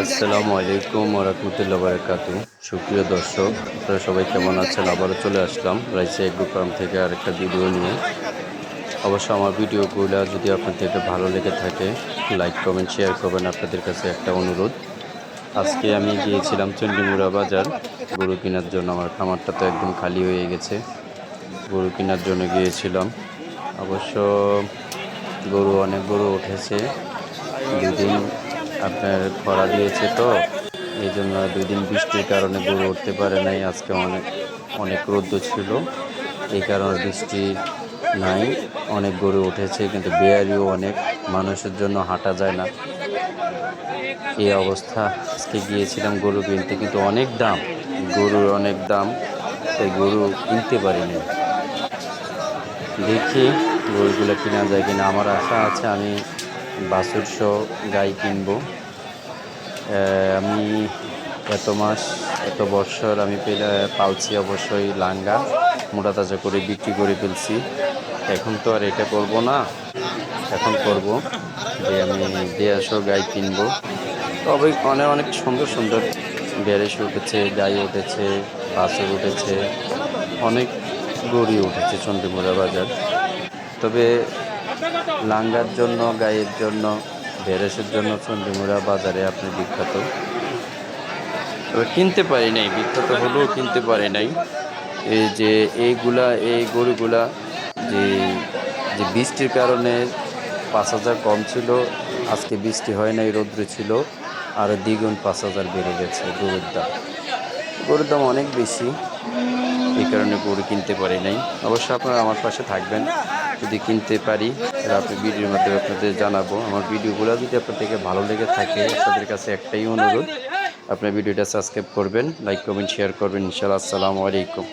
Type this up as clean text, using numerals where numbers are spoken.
আসসালামু আলাইকুম ওয়া রাহমাতুল্লাহি ওয়া বারাকাতুহু। সুপ্রিয় দর্শক, আপনারা সবাই কেমন আছেন? আবারও চলে আসলাম রাইসা এগ্রো ফার্ম থেকে আরেকটা ভিডিও নিয়ে। অবশ্য আমার ভিডিওগুলো যদি আপনাদের ভালো লেগে থাকে, লাইক, কমেন্ট, শেয়ার করবেন। আপনাদের কাছে একটা অনুরোধ, আজকে আমি গিয়েছিলাম চণ্ডীমুড়া বাজার গরু কেনার জন্য। আমার খামারটা তো একদম খালি হয়ে গেছে, গরু কেনার জন্য গিয়েছিলাম। অবশ্য অনেক গরু উঠেছে। 2 দিন আপনার খরা দিয়েছে, তো এই জন্য 2 দিন বৃষ্টির কারণে গরু উঠতে পারে নাই। আজকে অনেক অনেক রৌদ্র ছিল, এই কারণে বৃষ্টি নাই। অনেক গরু উঠেছে, কিন্তু বেয়ারিও অনেক, মানুষের জন্য হাঁটা যায় না, এই অবস্থা। আজকে গিয়েছিলাম গরু কিনতে, কিন্তু অনেক দাম, গরুর অনেক দাম, তাই গরু কিনতে পারিনি। দেখি গরুগুলো কেনা যায় কিনা। আমার আশা আছে আমি বাছুর সহ গাই কিনবো। আমি এত বছর আমি পালছি অবশ্যই লাঙ্গা, মোটা তাজা করে বিক্রি করে ফেলছি। এখন তো আর এটা করব না, এখন করব যে আমি দেড়শো গাই কিনবো। তবে অনেক অনেক সুন্দর সুন্দর বেড়েস উঠেছে, গাই উঠেছে, বাছুর উঠেছে, অনেক গরু উঠেছে চণ্ডীমুড়া বাজার। তবে লাঙ্গার জন্য, গায়ের জন্য, ভেড়াসের জন্য চণ্ডীমুড়া বাজারে আপনি বিখ্যাত। তবে কিনতে পারি নাই, বিখ্যাত হলেও কিনতে পারি নাই। এই যে এই গরুগুলা যে যে বৃষ্টির কারণে 5,000 কম ছিল, আজকে বৃষ্টি হয় নাই, রৌদ্র ছিল, আর দ্বিগুণ 5,000 বেড়ে গেছে গরুর দাম অনেক বেশি, এই কারণে গরু কিনতে পারি নাই। অবশ্য আপনারা আমার পাশে থাকবেন, যদি কিনতে পারি তাহলে আপনি ভিডিওর মাধ্যমে আপনাদের জানাবো। আমার ভিডিওগুলো যদি আপনাদেরকে ভালো লেগে থাকে, আপনাদের কাছে একটাই অনুরোধ, আপনার ভিডিওটা সাবস্ক্রাইব করবেন, লাইক, কমেন্ট, শেয়ার করবেন। ইনশাআল্লাহ। আসসালামু আলাইকুম।